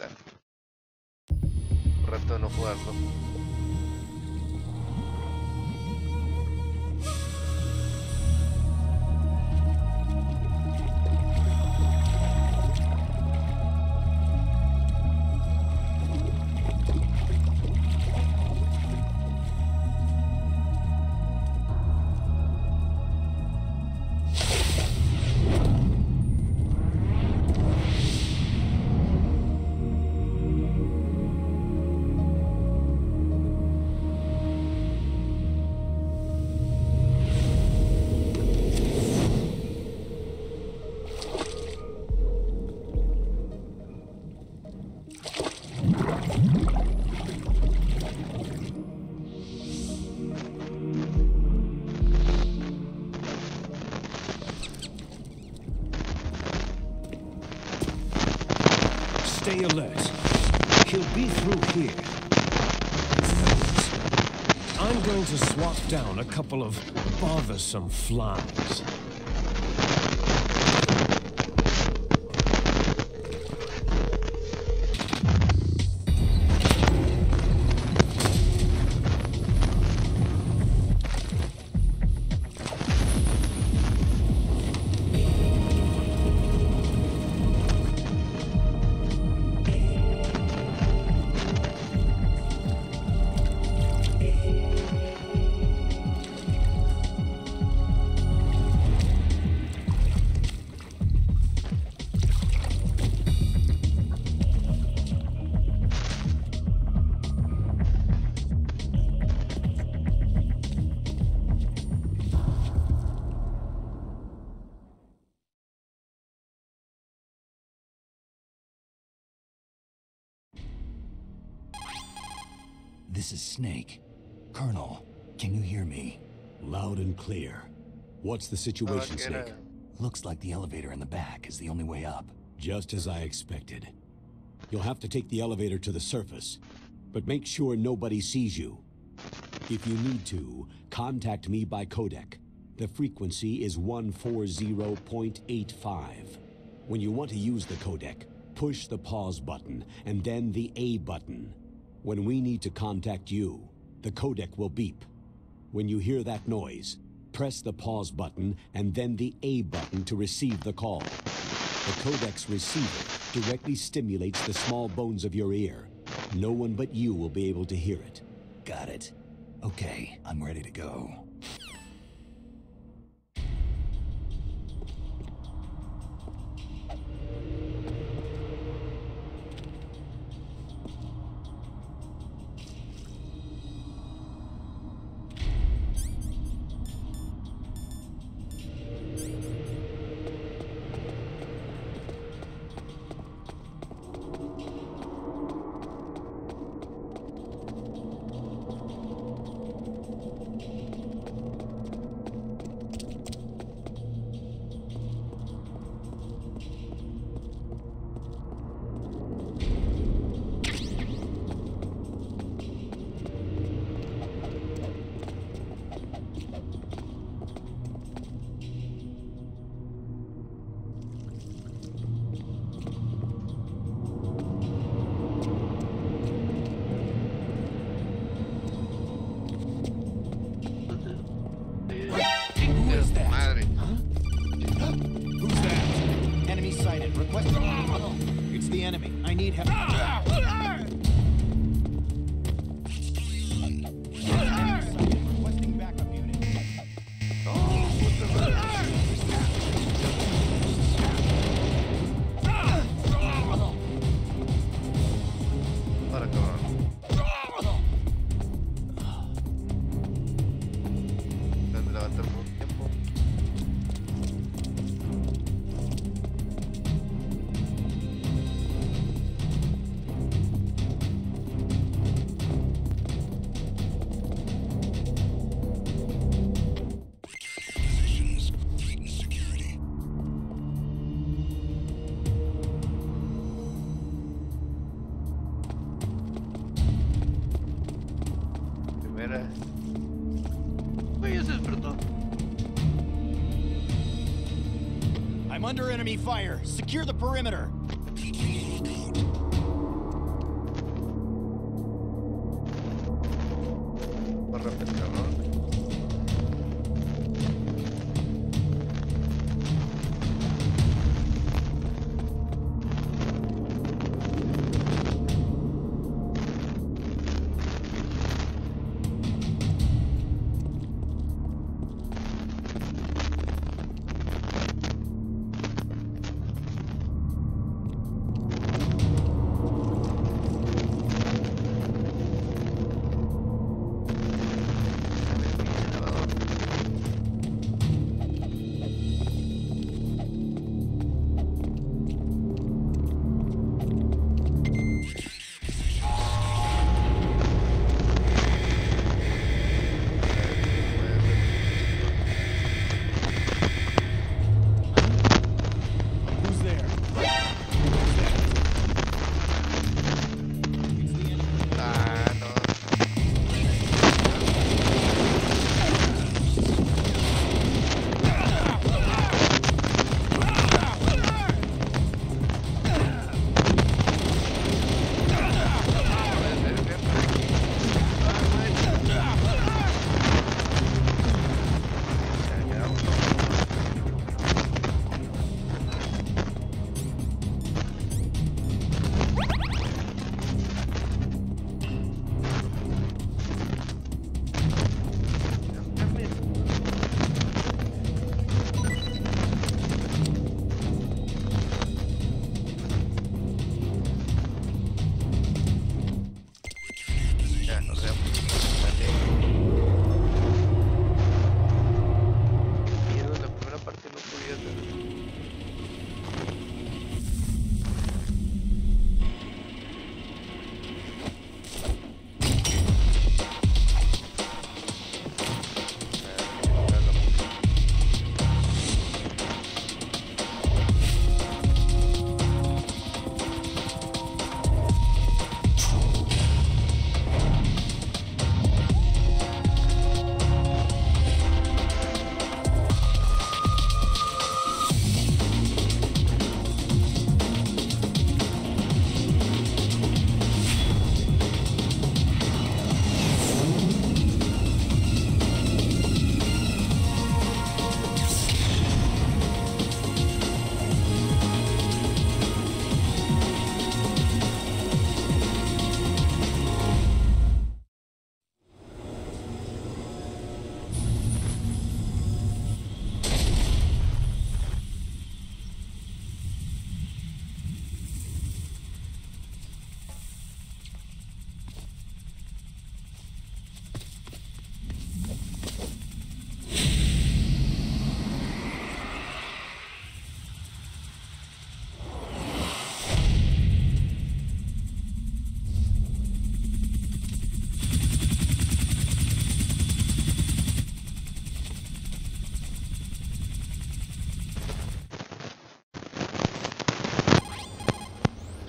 ya. Un rato de no jugarlo. Stay alert. He'll be through here. I'm going to swat down a couple of bothersome flies. This is Snake. Colonel, can you hear me? Loud and clear. What's the situation, Snake? Looks like the elevator in the back is the only way up. Just as I expected. You'll have to take the elevator to the surface, but make sure nobody sees you. If you need to, contact me by codec. The frequency is 140.85. When you want to use the codec, push the pause button and then the A button. When we need to contact you, the codec will beep. When you hear that noise, press the pause button and then the A button to receive the call. The codec's receiver directly stimulates the small bones of your ear. No one but you will be able to hear it. Got it. Okay, I'm ready to go. It's the enemy. I need help. Requesting backup unit. I'm under enemy fire. Secure the perimeter. rápido, cabrón. Who's there? It's the enemy. Ah, no. Ya, nos vemos. Dale. Miedo, la primera parte no podía hacer.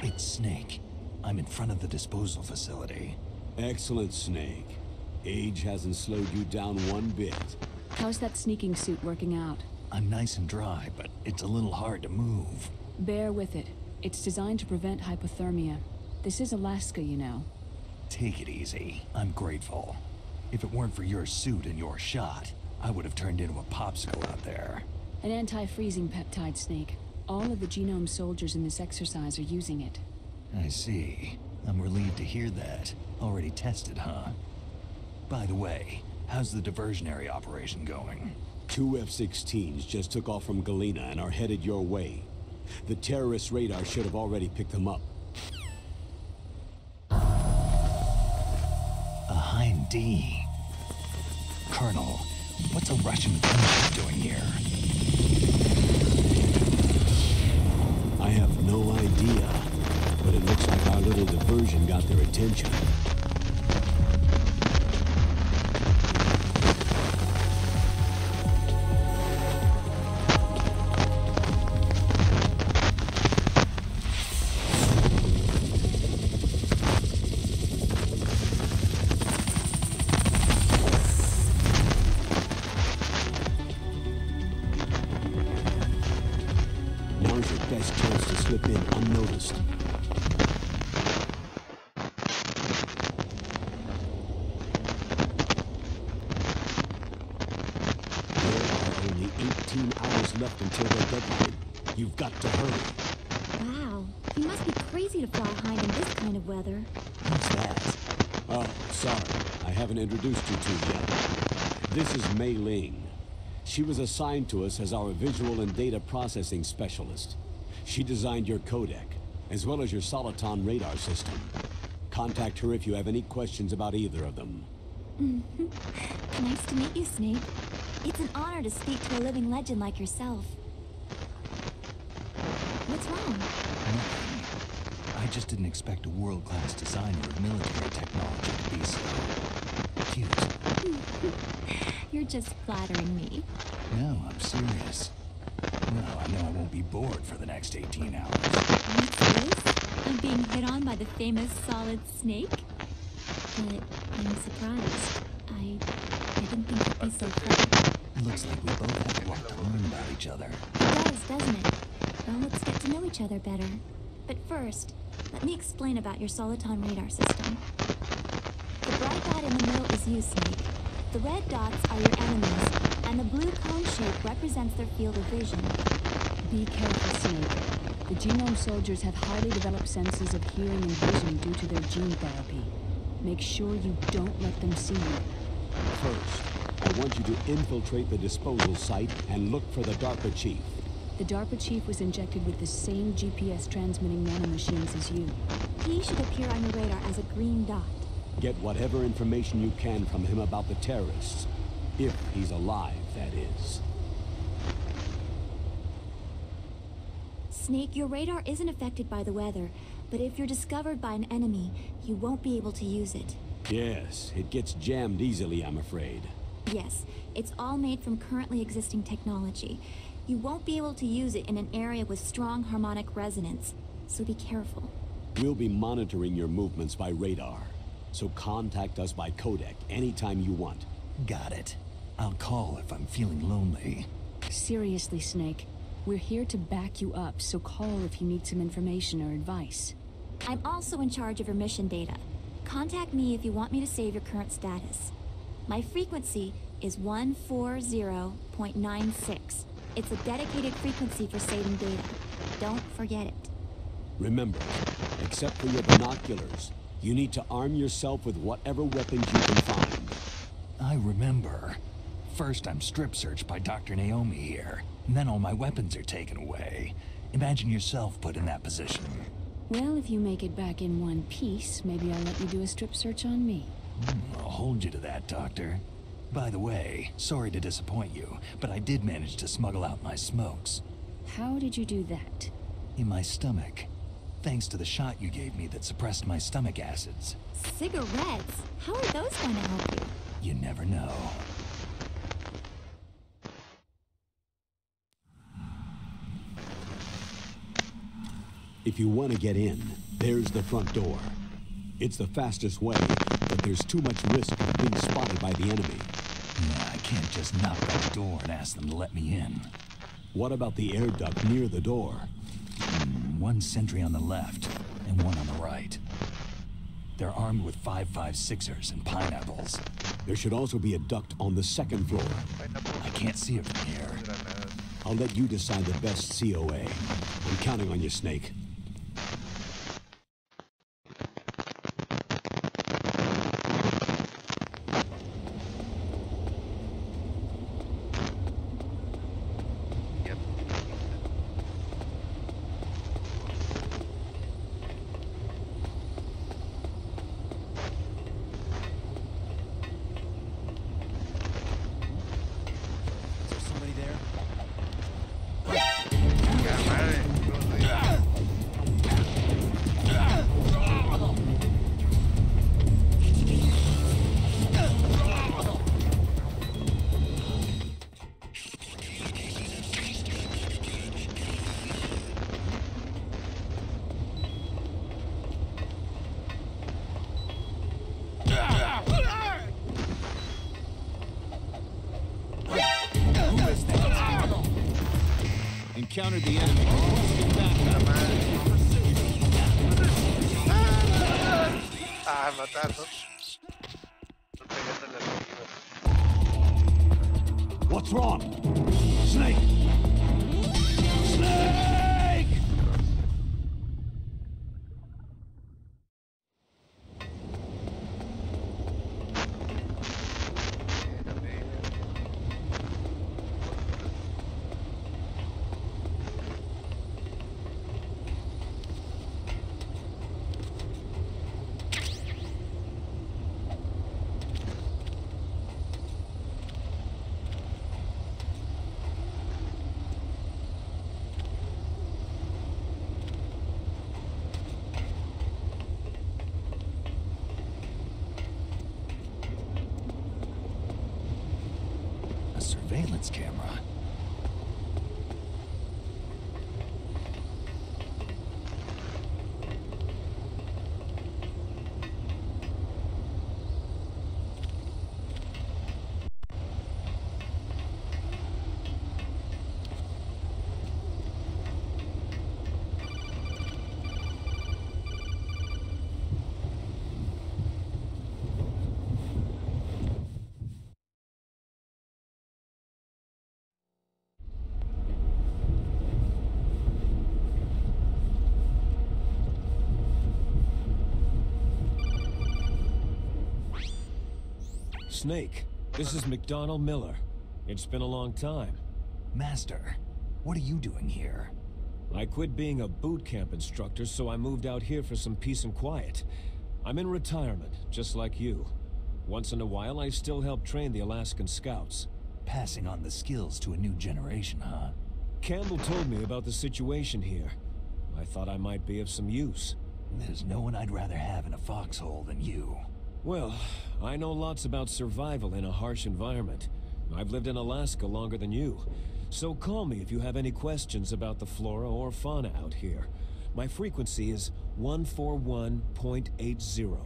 It's Snake. I'm in front of the disposal facility. Excellent, Snake. Age hasn't slowed you down one bit. How's that sneaking suit working out? I'm nice and dry, but it's a little hard to move. Bear with it. It's designed to prevent hypothermia. This is Alaska, you know. Take it easy. I'm grateful. If it weren't for your suit and your shot, I would have turned into a popsicle out there. An anti-freezing peptide, Snake. All of the genome soldiers in this exercise are using it. I see. I'm relieved to hear that. Already tested, huh? By the way, how's the diversionary operation going? 2 F-16s just took off from Galena and are headed your way. The terrorist radar should have already picked them up. A Hind D. Colonel, what's a Russian gunship doing here? I have no idea, but it looks like our little diversion got their attention. Now's your best chance to slip in unnoticed. aircraft until their deadline. You've got to hurry. Wow, you must be crazy to fly hind in this kind of weather. Who's that? Oh, sorry. I haven't introduced you to yet. This is Mei Ling. She was assigned to us as our visual and data processing specialist. She designed your codec, as well as your Soliton radar system. Contact her if you have any questions about either of them. Nice to meet you, Snake. It's an honor to speak to a living legend like yourself. What's wrong? Nothing. I just didn't expect a world-class designer of military technology to be so cute. You're just flattering me. No, I'm serious. Well, I know I won't be bored for the next 18 hours. What's this? I'm being hit on by the famous Solid Snake? But I'm surprised. I didn't think it'd be so fun. It looks like we both have a lot to learn about each other. It does, doesn't it? Well, let's get to know each other better. But first, let me explain about your Soliton radar system. The bright dot in the middle is you, Snake. The red dots are your enemies, and the blue cone shape represents their field of vision. Be careful, Snake. The genome soldiers have highly developed senses of hearing and vision due to their gene therapy. Make sure you don't let them see you. First, I want you to infiltrate the disposal site and look for the DARPA chief. The DARPA chief was injected with the same GPS transmitting nanomachines as you. He should appear on your radar as a green dot. Get whatever information you can from him about the terrorists. If he's alive, that is. Snake, your radar isn't affected by the weather, but if you're discovered by an enemy, you won't be able to use it. Yes, it gets jammed easily, I'm afraid. Yes, it's all made from currently existing technology. You won't be able to use it in an area with strong harmonic resonance, so be careful. We'll be monitoring your movements by radar, so contact us by codec anytime you want. Got it. I'll call if I'm feeling lonely. Seriously, Snake. We're here to back you up, so call if you need some information or advice. I'm also in charge of your mission data. Contact me if you want me to save your current status. My frequency is 140.96. It's a dedicated frequency for saving data. Don't forget it. Remember, except for your binoculars, you need to arm yourself with whatever weapons you can find. I remember. First I'm strip searched by Dr. Naomi here, and then all my weapons are taken away. Imagine yourself put in that position. Well, if you make it back in one piece, maybe I'll let you do a strip search on me. I'll hold you to that, Doctor. By the way, sorry to disappoint you, but I did manage to smuggle out my smokes. How did you do that? In my stomach. Thanks to the shot you gave me that suppressed my stomach acids. Cigarettes? How are those going to help you? You never know. If you want to get in, there's the front door. It's the fastest way, but there's too much risk of being spotted by the enemy. Yeah, I can't just knock on the door and ask them to let me in. What about the air duct near the door? One sentry on the left, and one on the right. They're armed with 5.56ers and pineapples. There should also be a duct on the second floor. I can't see it from here. I'll let you decide the best COA. I'm counting on you, Snake. Yep. Is there somebody there? Ya madre, no sé. Who is that? Encountered the enemy. Requesting backup. Ah, mataron. Estoy pegando la vida. What's wrong? Snake! surveillance camera. Snake, this is McDonald Miller. It's been a long time. Master, what are you doing here? I quit being a boot camp instructor, so I moved out here for some peace and quiet. I'm in retirement, just like you. Once in a while, I still help train the Alaskan Scouts. Passing on the skills to a new generation, huh? Campbell told me about the situation here. I thought I might be of some use. There's no one I'd rather have in a foxhole than you. Well, I know lots about survival in a harsh environment. I've lived in Alaska longer than you. So call me if you have any questions about the flora or fauna out here. My frequency is 141.80.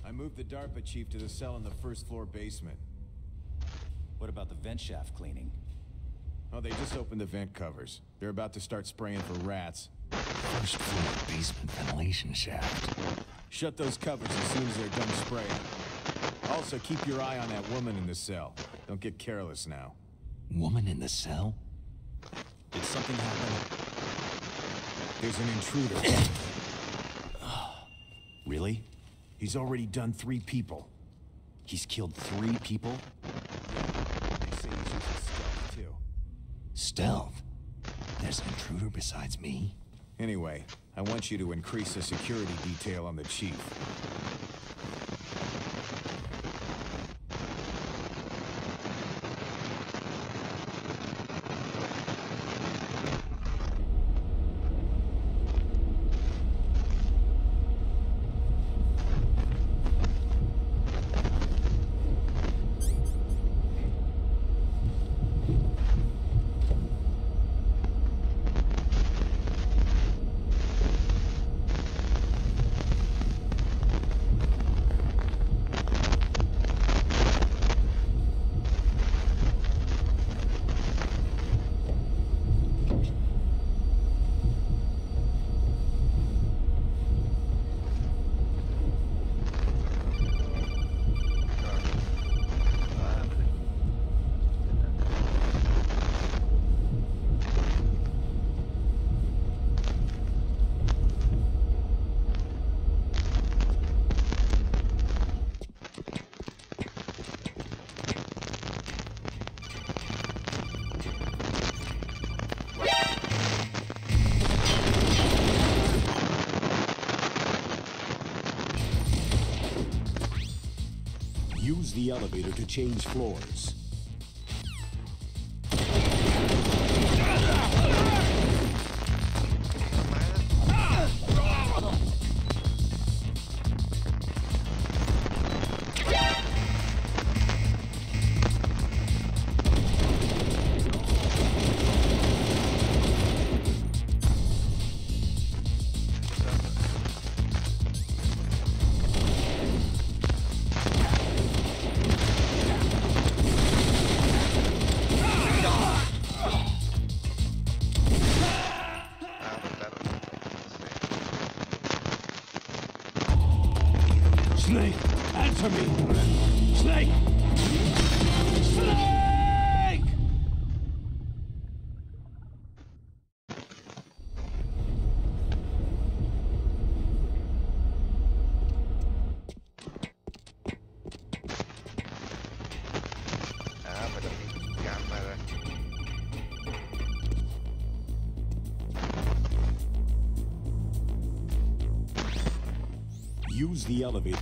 I moved the DARPA chief to the cell in the first floor basement. What about the vent shaft cleaning? Oh, they just opened the vent covers. They're about to start spraying for rats. First floor basement ventilation shaft. Shut those covers as soon as they're done spraying. Also, keep your eye on that woman in the cell. Don't get careless now. Woman in the cell? Did something happen? There's an intruder. Really? He's already done 3 people. He's killed 3 people? They say he's using stealth, too. Stealth? There's an intruder besides me? Anyway, I want you to increase the security detail on the chief. Use the elevator to change floors. Snake, answer me! Snake! Snake! Ah, pero mi cámara. Use the elevator.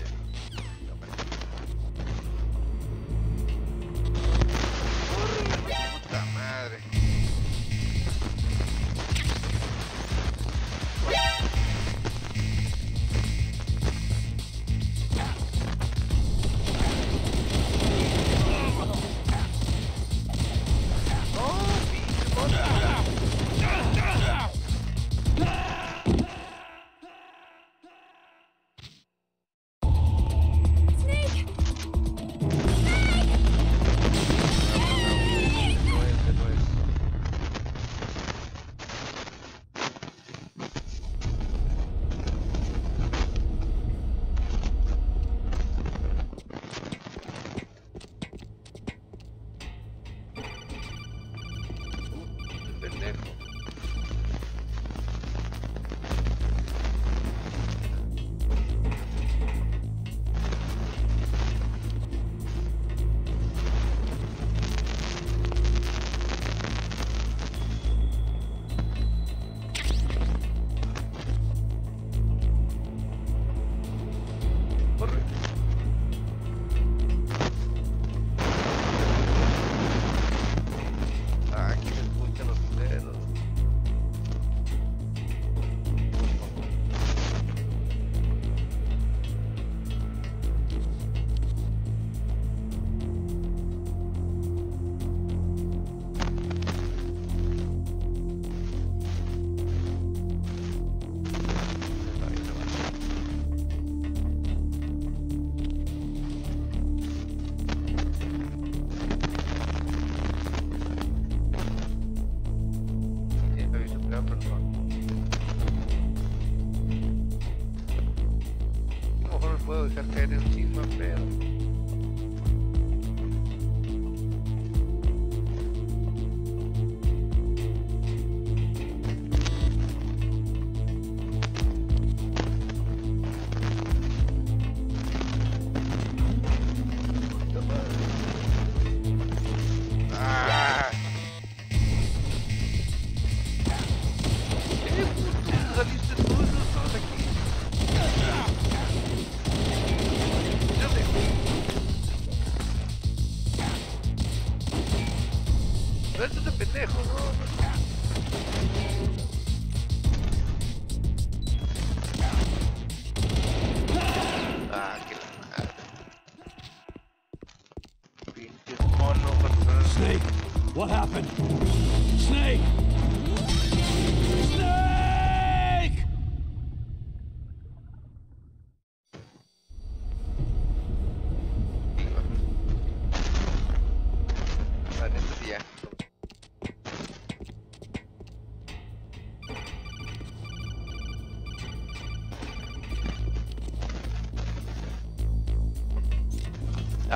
Puta madre. Puedo dejar caer encima, pero saliste tú, no estabas aquí. Suéltate, pendejo, no. Ah, que la madre. Pinches mono, personas. Snake, what happened? Snake! Snake! La neta sí ya.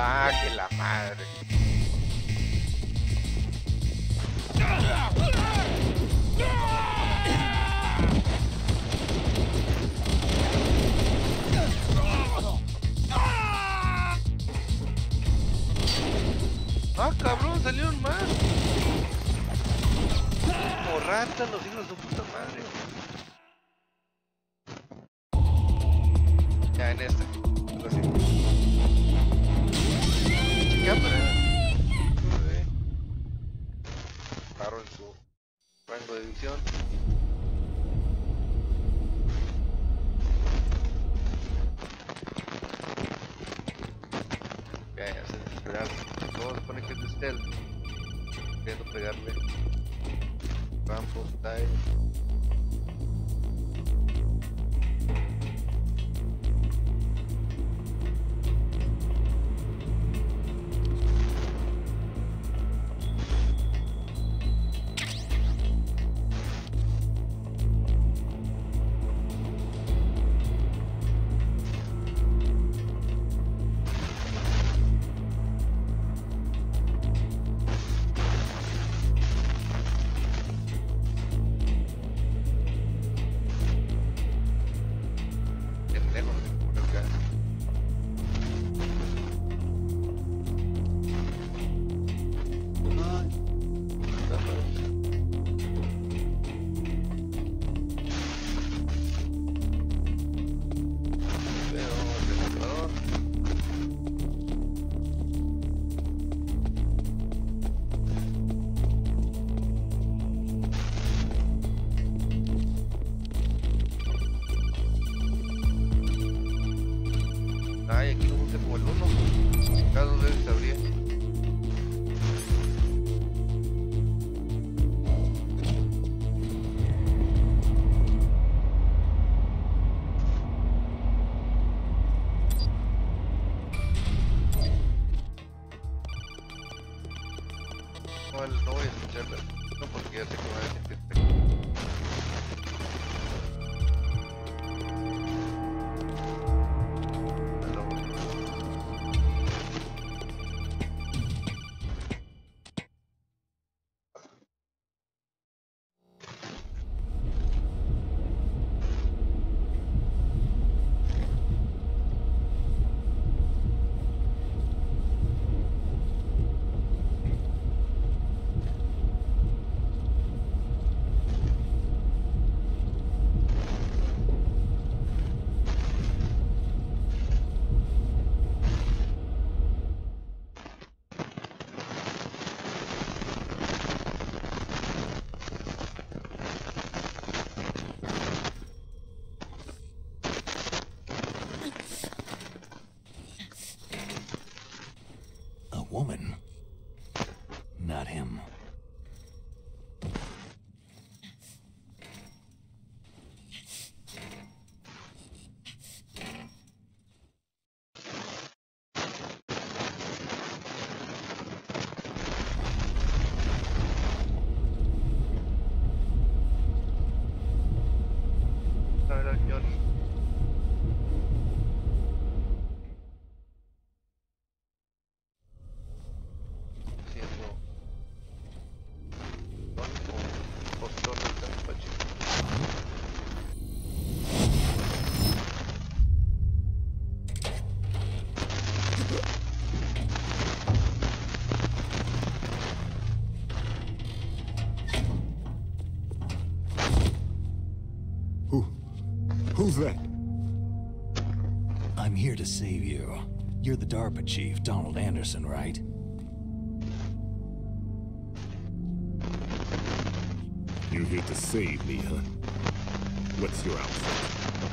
Ah, que la madre. Ah, cabrón, salieron más. Como ratas los hijos de su puta madre. Ya en esta. Algo así. Cámara. Paro en su rango de visión. Ok, hace desesperar. Todo se pone que es de stealth. Queriendo pegarle. Rambo style. como el uno. Cada 2 veces se abría. No voy a escucharla. No, porque ya sé que van a sentir feo. Woman. Not him. Era Johnny. Who's that? I'm here to save you. You're the DARPA chief, Donald Anderson, right? You're here to save me, huh? What's your outfit?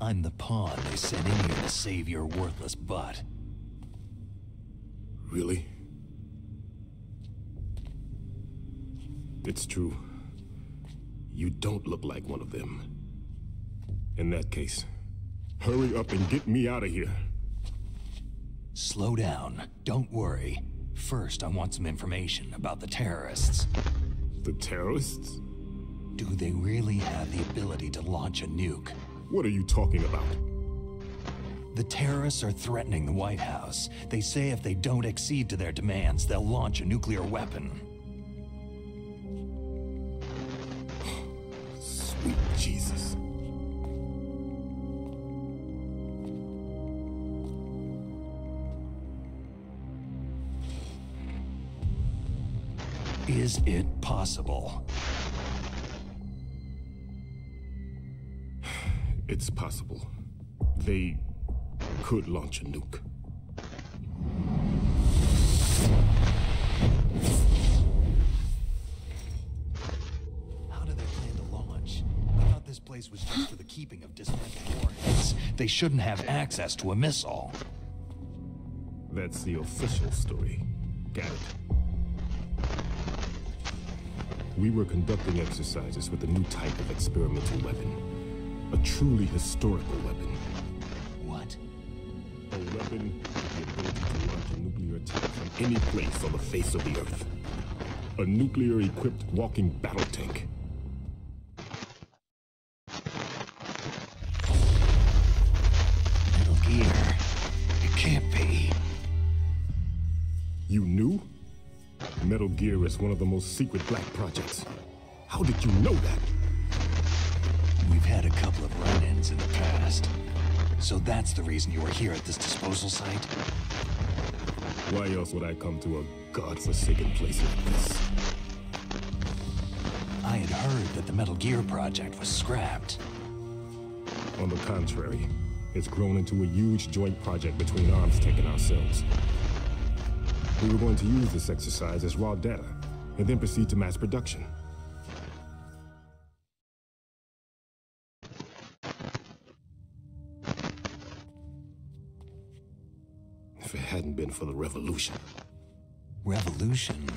I'm the pawn they sent in here to save your worthless butt. Really? It's true. You don't look like one of them. In that case, hurry up and get me out of here. Slow down. Don't worry. First, I want some information about the terrorists. The terrorists? Do they really have the ability to launch a nuke? What are you talking about? The terrorists are threatening the White House. They say if they don't accede to their demands, they'll launch a nuclear weapon. Sweet Jesus. Is it possible? It's possible. They could launch a nuke. How do they plan to launch? I thought this place was just for the keeping of dismantled warheads. They shouldn't have access to a missile. That's the official story. Got it. We were conducting exercises with a new type of experimental weapon. A truly historical weapon. What? A weapon with the ability to launch a nuclear attack from any place on the face of the Earth. A nuclear-equipped walking battle tank. Metal Gear. It can't be. You knew? Metal Gear is one of the most secret black projects. How did you know that? We've had a couple of run-ins in the past. So that's the reason you were here at this disposal site? Why else would I come to a godforsaken place like this? I had heard that the Metal Gear project was scrapped. On the contrary, it's grown into a huge joint project between Armstech and ourselves. We were going to use this exercise as raw data, and then proceed to mass production. hadn't been for the revolution. Revolution?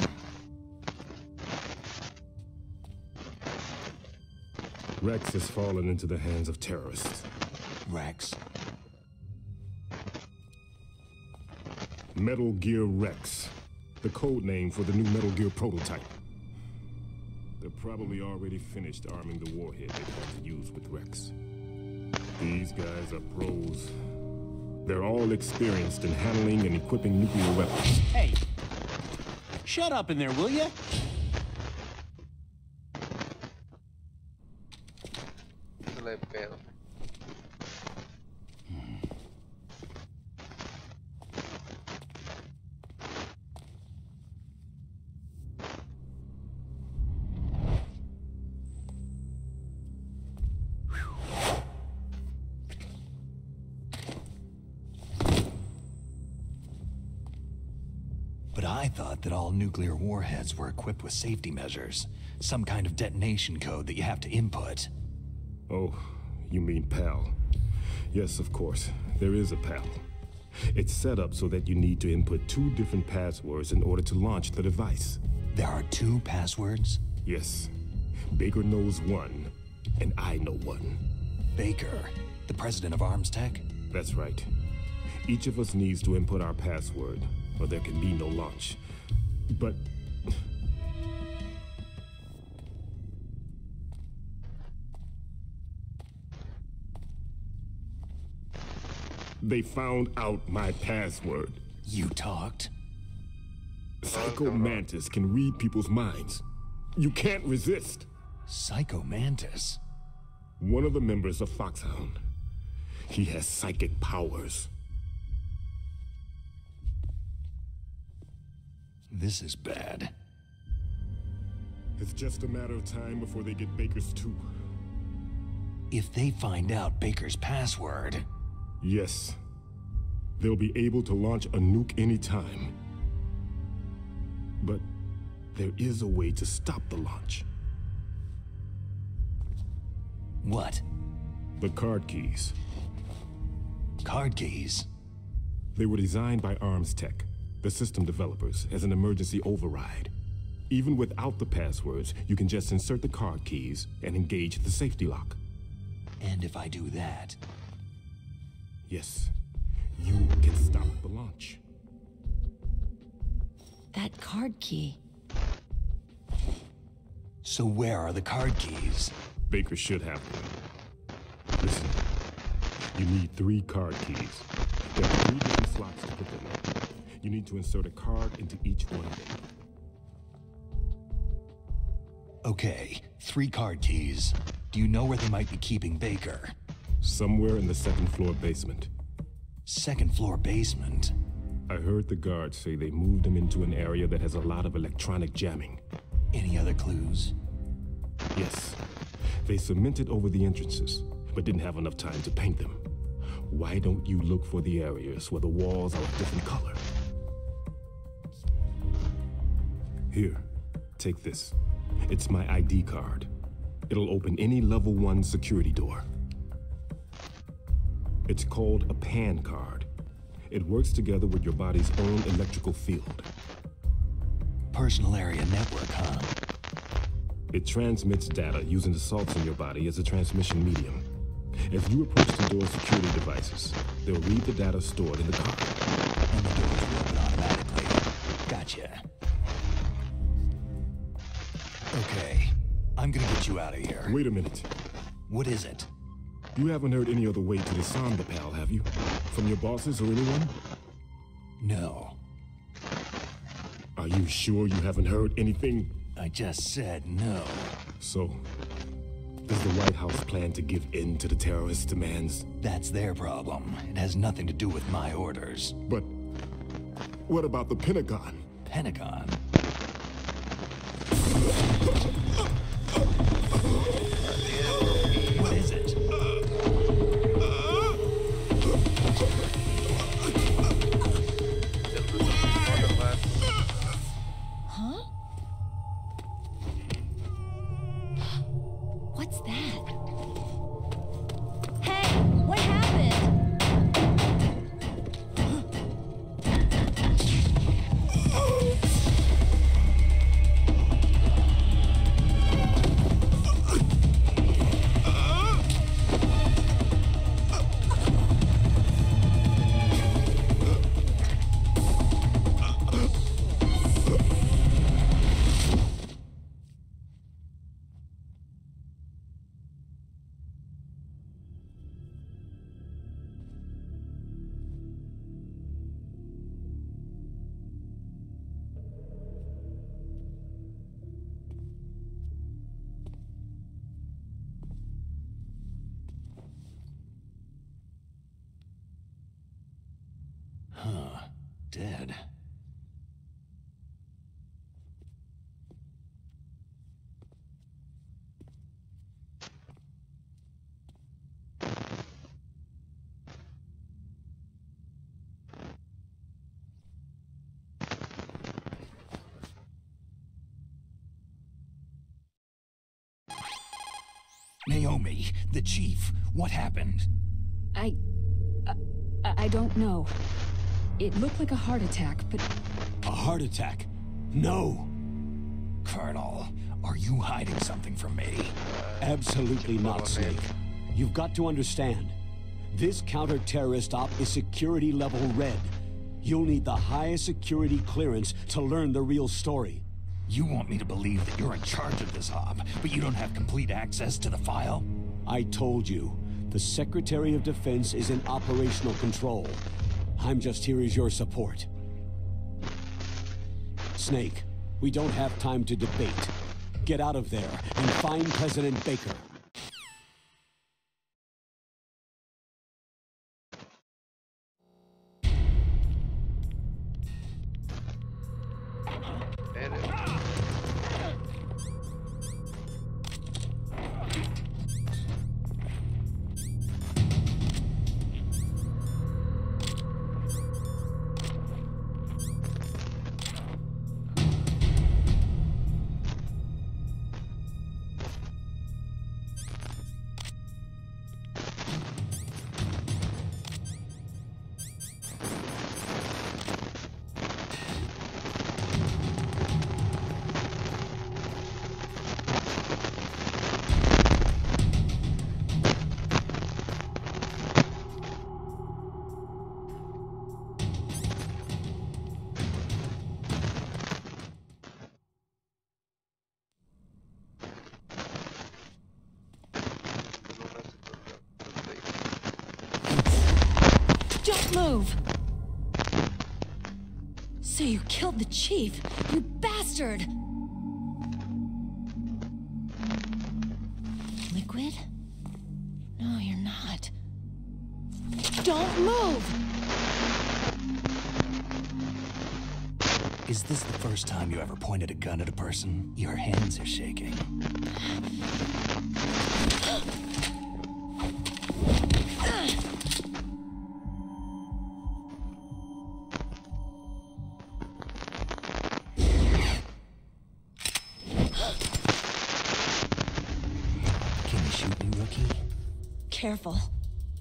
Rex has fallen into the hands of terrorists. Rex? Metal Gear Rex, the code name for the new Metal Gear prototype. They're probably already finished arming the warhead they plan to use with Rex. These guys are pros. They're all experienced in handling and equipping nuclear weapons. Hey! Shut up in there, will ya? No hay pedo. But I thought that all nuclear warheads were equipped with safety measures. Some kind of detonation code that you have to input. Oh, you mean PAL. Yes, of course, there is a PAL. It's set up so that you need to input 2 different passwords in order to launch the device. There are 2 passwords? Yes. Baker knows one, and I know one. Baker, the president of Arms Tech? That's right. Each of us needs to input our password, or there can be no launch. But... they found out my password. You talked? Psycho Mantis can read people's minds. You can't resist. Psycho Mantis? One of the members of Foxhound. He has psychic powers. This is bad. It's just a matter of time before they get Baker's too. If they find out Baker's password... Yes. They'll be able to launch a nuke anytime. But there is a way to stop the launch. What? The card keys. Card keys? They were designed by Arms Tech, the system developers, as an emergency override. Even without the passwords, you can just insert the card keys and engage the safety lock. And if I do that... Yes, you can stop the launch. That card key. So where are the card keys? Baker should have them. Listen, you need 3 card keys. There are 3 different slots to put them in. You need to insert a card into each one of them. Okay, 3 card keys. Do you know where they might be keeping Baker? Somewhere in the 2nd floor basement. 2nd floor basement? I heard the guards say they moved him into an area that has a lot of electronic jamming. Any other clues? Yes. They cemented over the entrances, but didn't have enough time to paint them. Why don't you look for the areas where the walls are a different color? Here, take this. It's my ID card. It'll open any level 1 security door. It's called a PAN card. It works together with your body's own electrical field. Personal area network, huh? It transmits data using the salts in your body as a transmission medium. As you approach the door's security devices, they'll read the data stored in the card. And the doors will open automatically. Gotcha. Okay, I'm gonna get you out of here. Wait a minute. What is it? You haven't heard any other way to disarm the PAL, have you? From your bosses or anyone? No. Are you sure you haven't heard anything? I just said no. So, does the White House plan to give in to the terrorists' demands? That's their problem. It has nothing to do with my orders. But what about the Pentagon? Pentagon? What is it? Huh? What's that? Hey, what happened? dead. Naomi, the chief, what happened? I don't know. It looked like a heart attack, but... A heart attack? No! Colonel, are you hiding something from me? Absolutely not, Snake. You've got to understand. This counter-terrorist op is security level red. You'll need the highest security clearance to learn the real story. You want me to believe that you're in charge of this op, but you don't have complete access to the file? I told you. The Secretary of Defense is in operational control. I'm just here as your support. Snake, we don't have time to debate. Get out of there and find President Baker. Don't move! So you killed the chief, you bastard! Liquid? No, you're not. Don't move! Is this the first time you ever pointed a gun at a person? Your hands are shaking. Careful.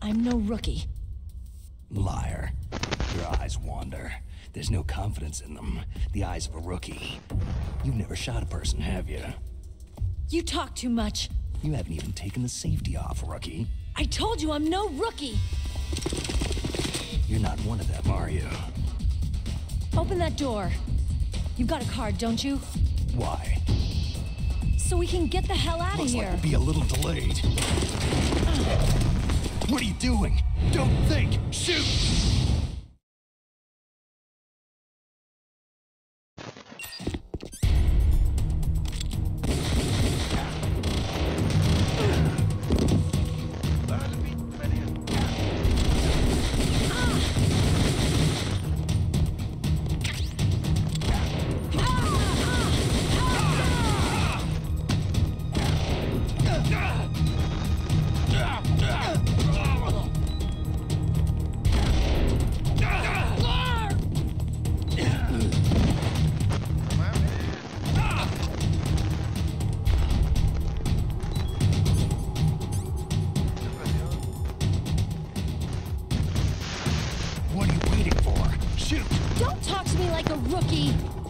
I'm no rookie. Liar. Your eyes wander. There's no confidence in them. The eyes of a rookie. You've never shot a person, have you? You talk too much. You haven't even taken the safety off, rookie. I told you I'm no rookie! You're not one of them, are you? Open that door. You've got a card, don't you? Why? So we can get the hell out of Looks here. like we'll be a little delayed. What are you doing? Don't think! Shoot!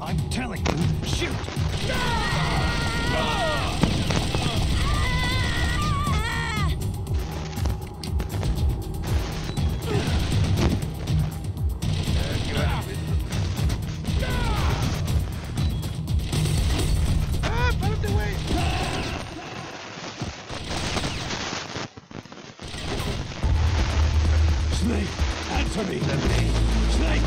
I'm telling you, shoot! Snake, answer me! Snake! Snake!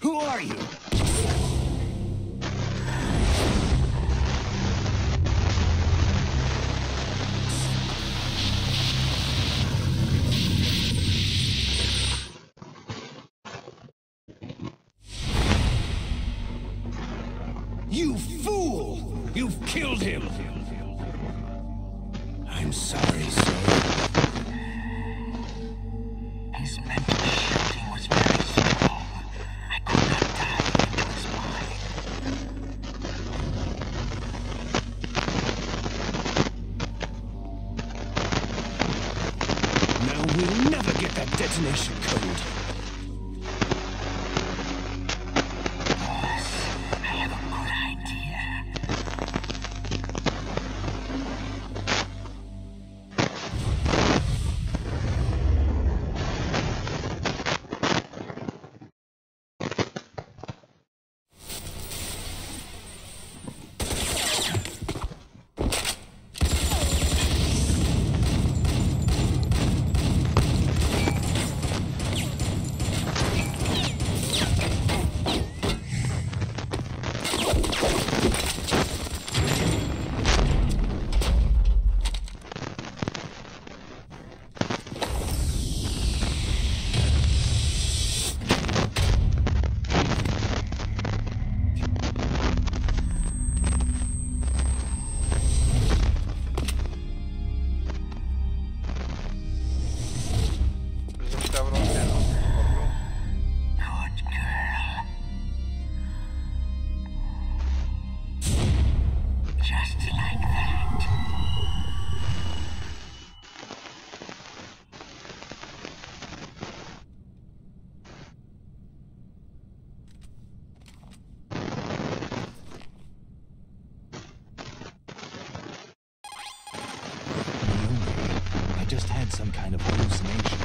Who are you? You fool! You've killed him! I'm sorry, sir. His mental shooting was very strong. I could not dive into his mind. Now we'll never get that detonation code. I just had some kind of hallucination.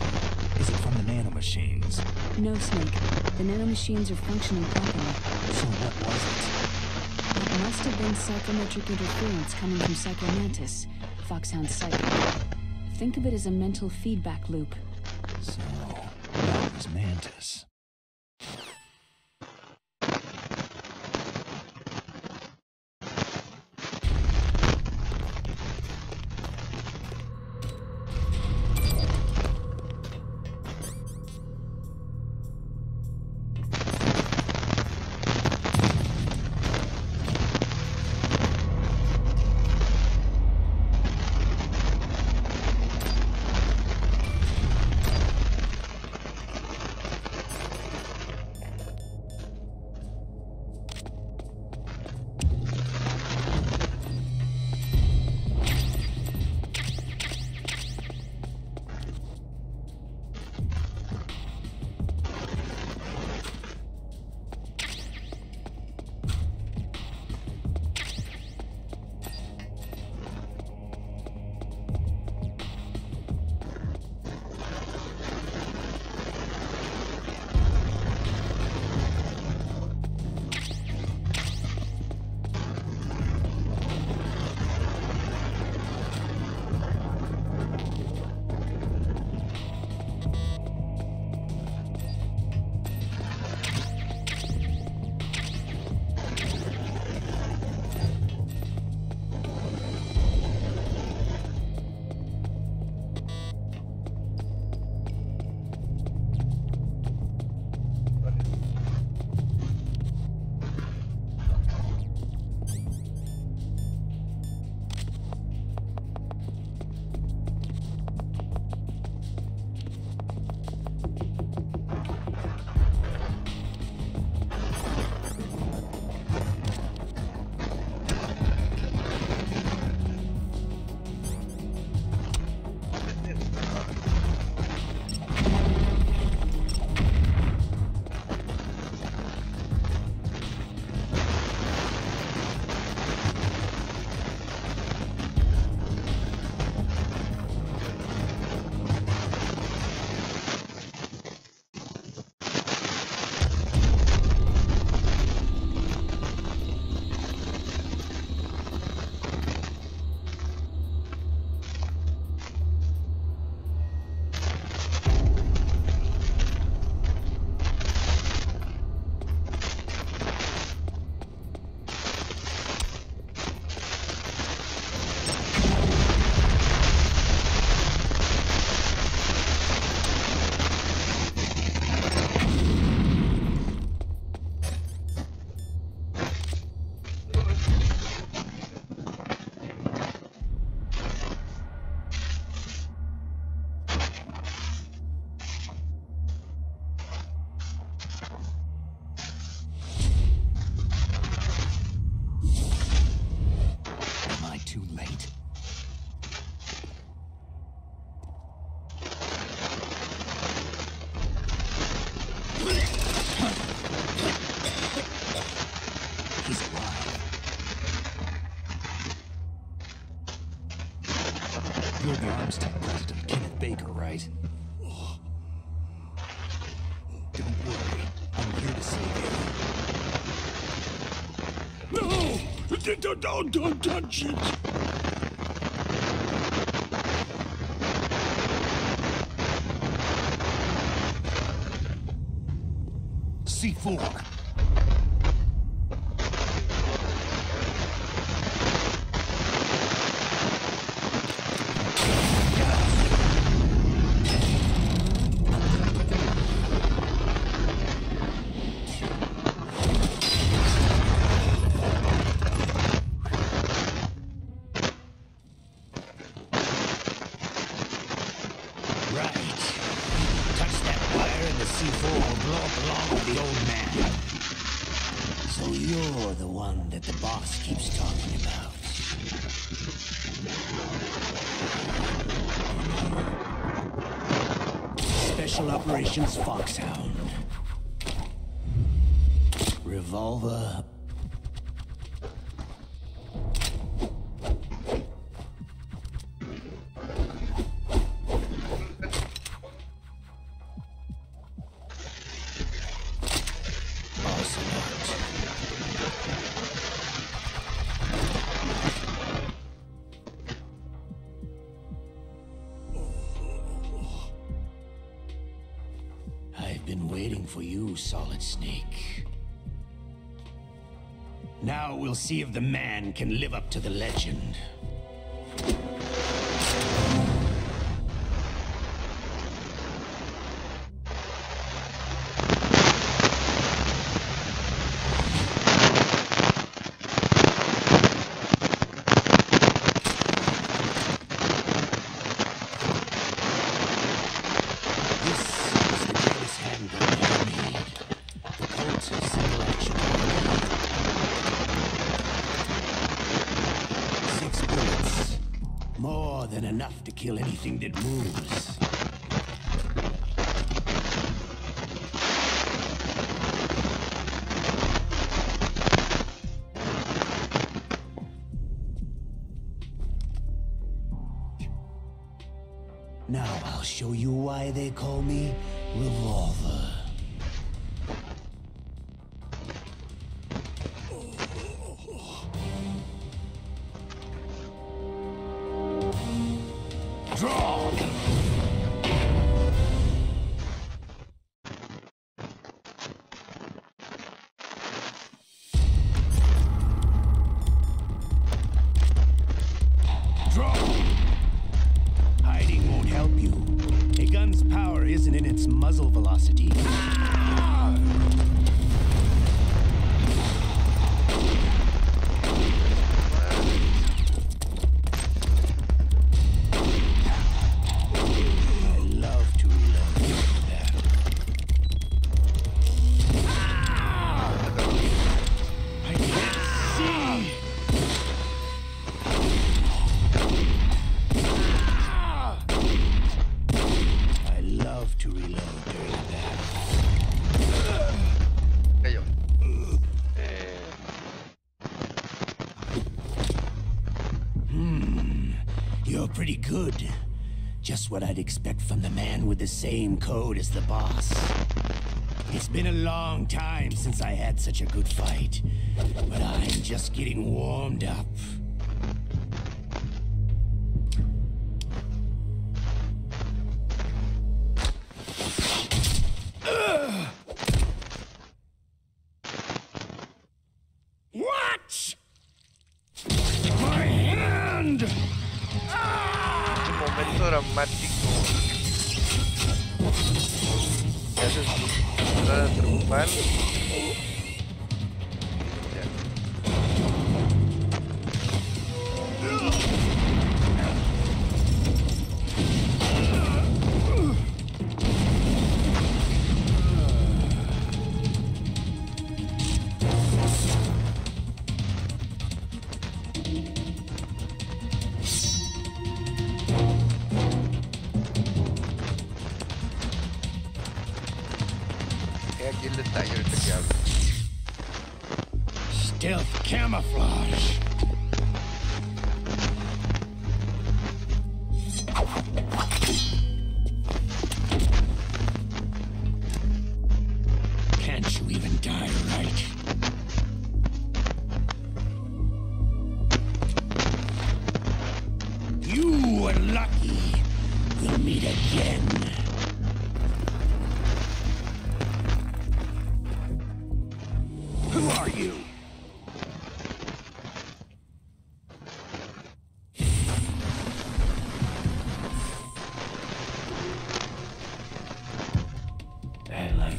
Is it from the nanomachines? No, Snake. The nanomachines are functioning properly. So what was it? It must have been psychometric interference coming from Psychomantis, Foxhound's psychic. Think of it as a mental feedback loop. So, that was Mantis. Don't touch it. C4. You're the one that the boss keeps talking about. Special Operations Foxhound. Revolver. For you, Solid Snake. Now we'll see if the man can live up to the legend. Enough to kill anything that moves. Now I'll show you why they call me Revolver. Hiding won't help you. A gun's power isn't in its muzzle velocity. You're pretty good. Just what I'd expect from the man with the same code as the boss. It's been a long time since I had such a good fight, but I'm just getting warmed up. What? My hand! Momento dramático. Haces tu entrada triunfal. Aquí el detalle ahorita que hablo. Stealth camouflage. Can't you even die right?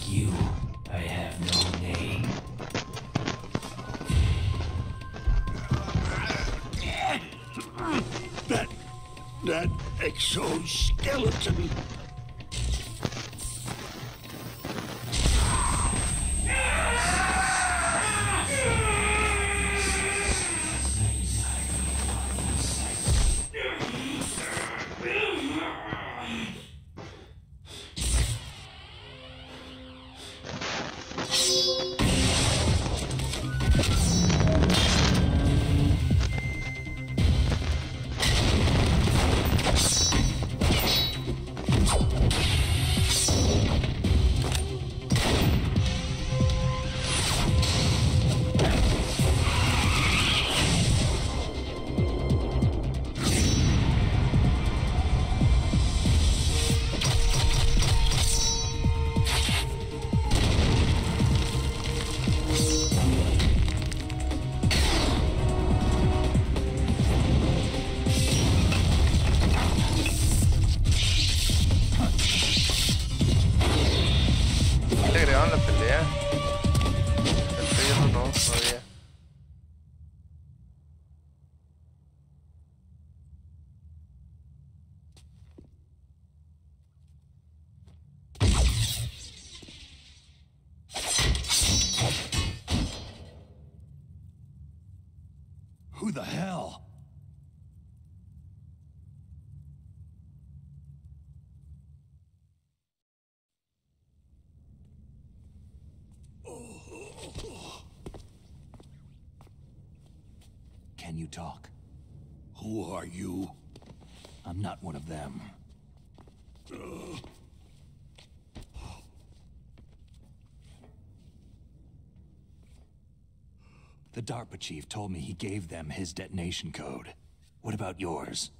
like you, I have no name. That exoskeleton. Who the hell? Can you talk? Who are you? I'm not one of them. The DARPA chief told me he gave them his detonation code. What about yours?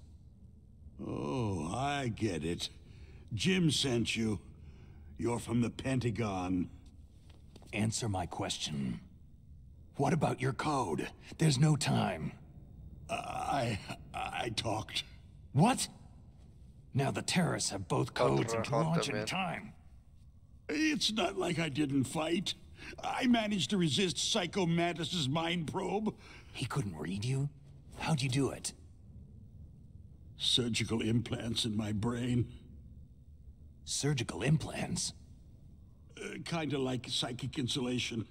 Oh, I get it. Jim sent you. You're from the Pentagon. Answer my question. What about your code? There's no time. I talked. What? Now the terrorists have both codes and can launch in time. It's not like I didn't fight. I managed to resist Psycho Mantis's mind probe. He couldn't read you? How'd you do it? Surgical implants in my brain. Surgical implants? Kinda like psychic insulation.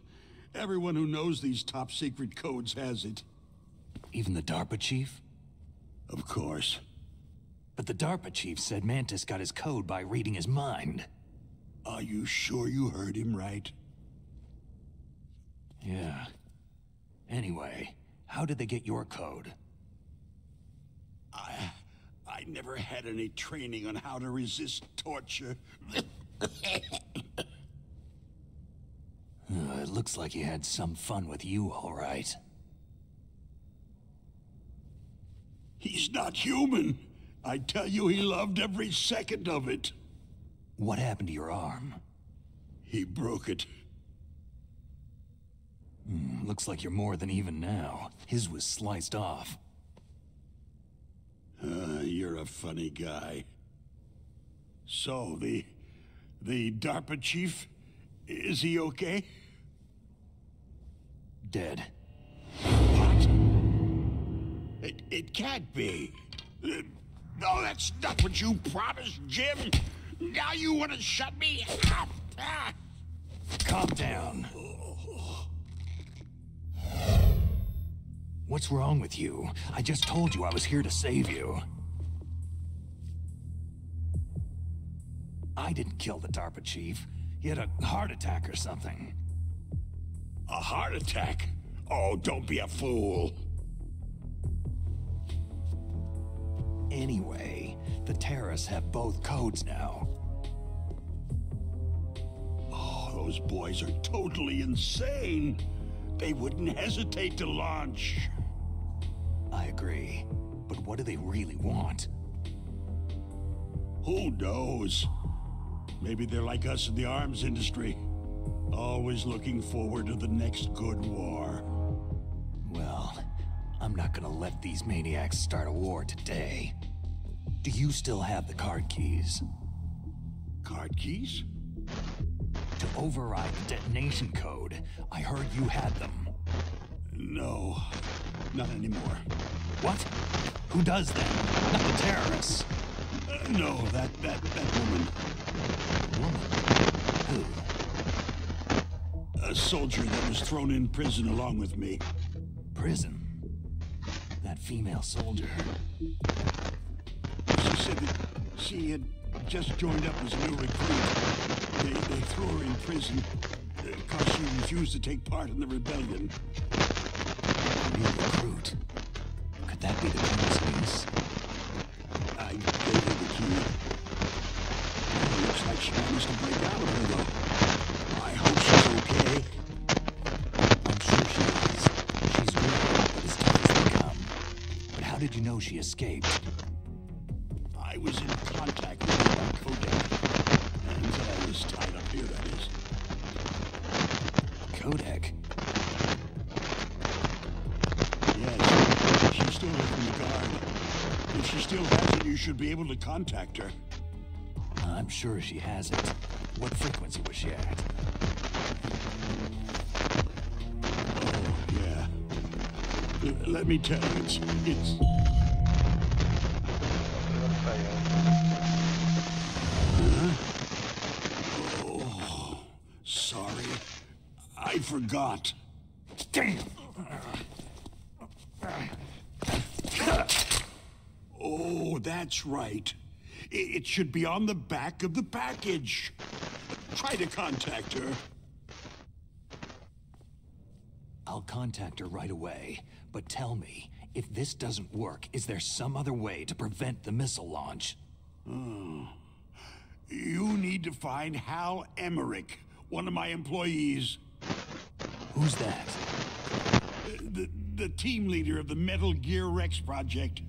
Everyone who knows these top-secret codes has it. Even the DARPA chief? Of course. But the DARPA chief said Mantis got his code by reading his mind. Are you sure you heard him right? Yeah. Anyway, how did they get your code? I never had any training on how to resist torture. It looks like he had some fun with you, all right. He's not human. I tell you, he loved every second of it. What happened to your arm? He broke it. Looks like you're more than even now. His was sliced off. You're a funny guy. So, the DARPA chief, is he okay? Dead. What? It can't be. No, that's not what you promised, Jim. Now you want to shut me up? Calm down. What's wrong with you? I just told you I was here to save you. I didn't kill the DARPA chief. He had a heart attack or something. A heart attack? Oh, don't be a fool. Anyway, the terrorists have both codes now. Oh, those boys are totally insane. They wouldn't hesitate to launch. I agree. But what do they really want? Who knows? Maybe they're like us in the arms industry. Always looking forward to the next good war. Well, I'm not gonna let these maniacs start a war today. Do you still have the card keys? Card keys? To override the detonation code. I heard you had them. No, not anymore. What? Who does then? Not the terrorists. No, that woman. Woman? Who? A soldier that was thrown in prison along with me. Prison? That female soldier. She said that she had just joined up as a new recruit. They threw her in prison because she refused to take part in the rebellion. A new recruit? Could that be the Colonel's niece? I gave her the key. It looks like she managed to break out of her, though. I hope she's okay. I'm sure she is. She's real, but as tough as they come. But how did you know she escaped? I was in contact with her by codec. Until I was tied up here, that is. Codec? Yes. She's still in the guard. If she still has it, you should be able to contact her. I'm sure she has it. What frequency was she at? Oh, yeah. Let me tell you, it's... Huh? Oh, sorry. I forgot. Damn! Oh, that's right. It should be on the back of the package. Try to contact her. I'll contact her right away. But tell me, if this doesn't work, is there some other way to prevent the missile launch? Oh. You need to find Hal Emmerich, one of my employees. Who's that? The team leader of the Metal Gear Rex project.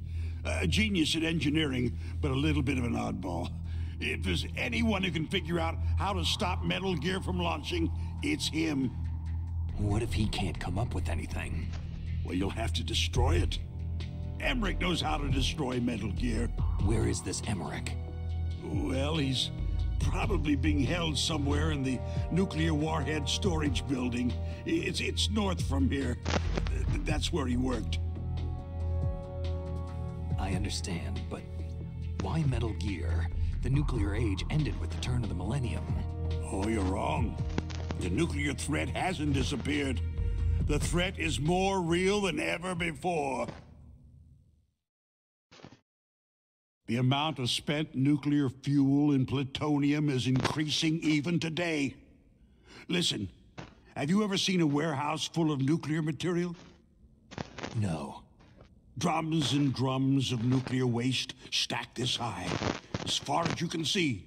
A genius at engineering, but a little bit of an oddball. If there's anyone who can figure out how to stop Metal Gear from launching, it's him. What if he can't come up with anything? Well, you'll have to destroy it. Emmerich knows how to destroy Metal Gear. Where is this Emmerich? Well, he's probably being held somewhere in the nuclear warhead storage building. It's north from here. That's where he worked. I understand, but why Metal Gear? The nuclear age ended with the turn of the millennium. Oh, you're wrong. The nuclear threat hasn't disappeared. The threat is more real than ever before. The amount of spent nuclear fuel and plutonium is increasing even today. Listen, have you ever seen a warehouse full of nuclear material? No. Drums and drums of nuclear waste stacked this high, as far as you can see,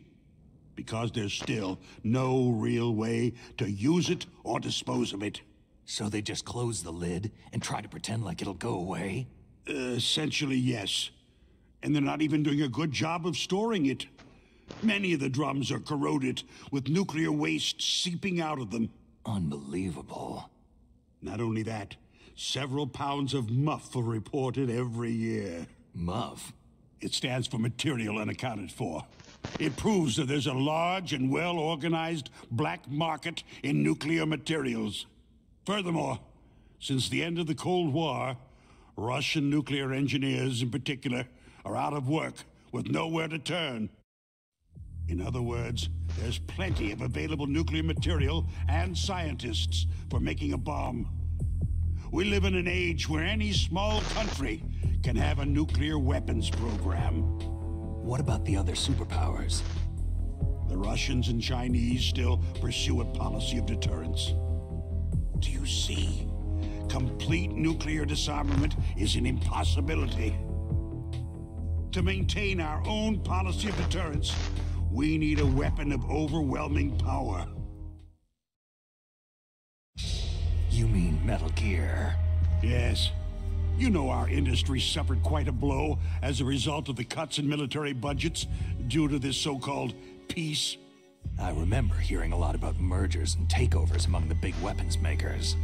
because there's still no real way to use it or dispose of it. So they just close the lid and try to pretend like it'll go away? Essentially, yes. And they're not even doing a good job of storing it. Many of the drums are corroded, with nuclear waste seeping out of them. Unbelievable. Not only that, several pounds of MUF are reported every year. MUF? It stands for Material Unaccounted For. It proves that there's a large and well-organized black market in nuclear materials. Furthermore, since the end of the Cold War, Russian nuclear engineers in particular are out of work with nowhere to turn. In other words, there's plenty of available nuclear material and scientists for making a bomb. We live in an age where any small country can have a nuclear weapons program. What about the other superpowers? The Russians and Chinese still pursue a policy of deterrence. Do you see? Complete nuclear disarmament is an impossibility. To maintain our own policy of deterrence, we need a weapon of overwhelming power. You mean Metal Gear? Yes. You know our industry suffered quite a blow as a result of the cuts in military budgets due to this so-called peace. I remember hearing a lot about mergers and takeovers among the big weapons makers.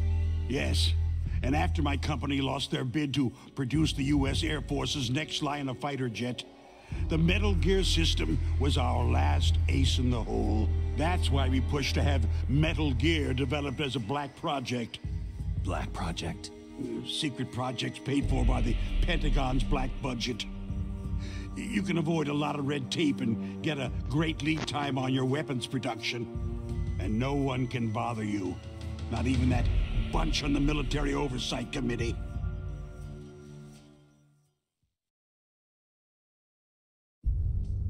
Yes. And after my company lost their bid to produce the U.S. Air Force's next line of fighter jet, The Metal Gear system was our last ace in the hole. That's why we pushed to have Metal Gear developed as a black project. Black project? Secret projects paid for by the Pentagon's black budget. You can avoid a lot of red tape and get a great lead time on your weapons production. And no one can bother you. Not even that bunch on the Military Oversight Committee.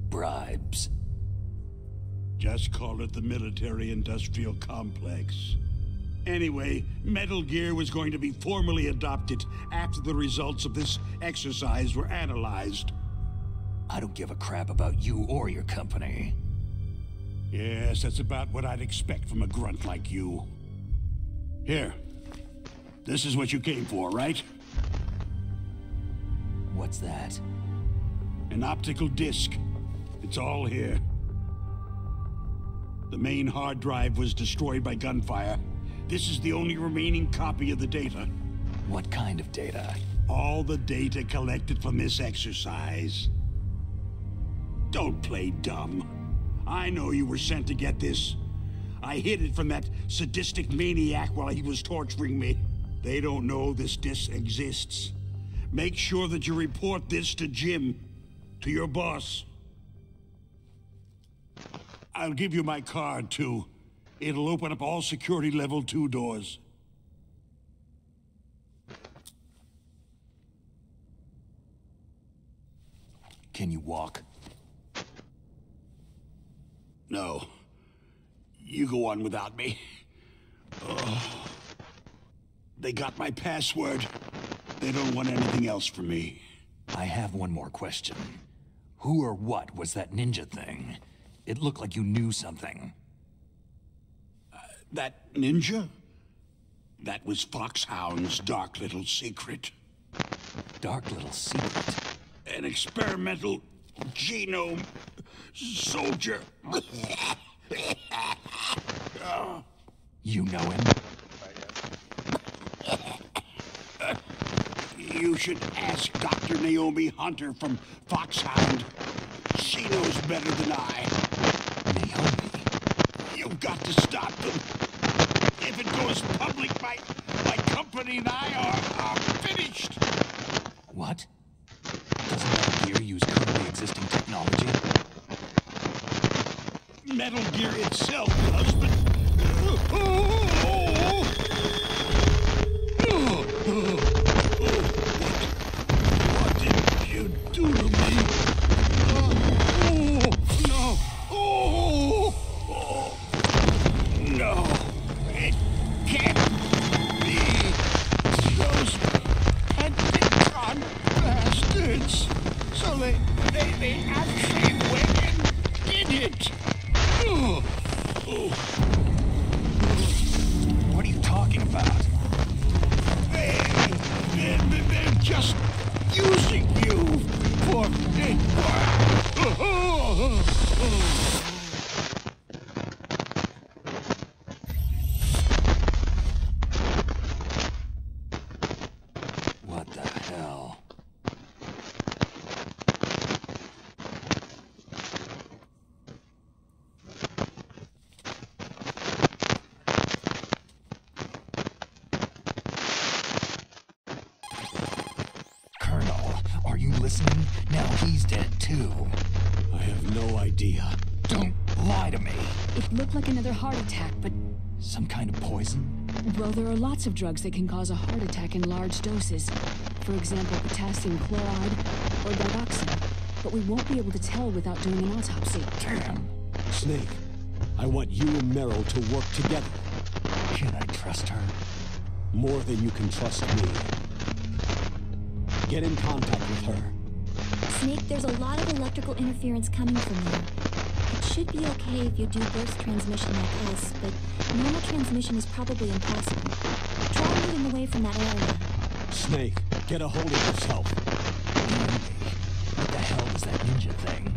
Bribes. Just call it the military-industrial complex. Anyway, Metal Gear was going to be formally adopted after the results of this exercise were analyzed. I don't give a crap about you or your company. Yes, that's about what I'd expect from a grunt like you. Here. This is what you came for, right? What's that? An optical disc. It's all here. The main hard drive was destroyed by gunfire. This is the only remaining copy of the data. What kind of data? All the data collected from this exercise. Don't play dumb. I know you were sent to get this. I hid it from that sadistic maniac while he was torturing me. They don't know this disc exists. Make sure that you report this to Jim, to your boss. I'll give you my card, too. It'll open up all security level 2 doors. Can you walk? No. You go on without me. Oh. They got my password. They don't want anything else from me. I have one more question. Who or what was that ninja thing? It looked like you knew something. That ninja? That was Foxhound's dark little secret. Dark little secret? An experimental genome soldier. You know him? You should ask Dr. Naomi Hunter from Foxhound. She knows better than I. Naomi? You've got to stop them. If it goes public, my company and I are finished. What? Doesn't Metal Gear use currently existing technology? Metal Gear itself does, but... What did you do to me? No! No! It can't be those Pentagon bastards! So they actually went and did it! What are you talking about? They're just using you for... What the hell? Listening? Now he's dead too. I have no idea. Don't lie to me. It looked like another heart attack, but... Some kind of poison? Well, there are lots of drugs that can cause a heart attack in large doses. For example, potassium chloride or digoxin. But we won't be able to tell without doing an autopsy. Damn. Snake, I want you and Meryl to work together. Can I trust her? More than you can trust me. Get in contact with her. Snake, there's a lot of electrical interference coming from you. It should be okay if you do burst transmission like us, but normal transmission is probably impossible. Try moving away from that area. Snake, get a hold of yourself. What the hell is that ninja thing?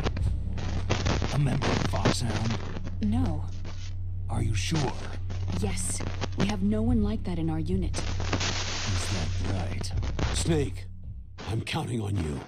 A member of Foxhound? No. Are you sure? Yes. We have no one like that in our unit. Is that right? Snake, I'm counting on you.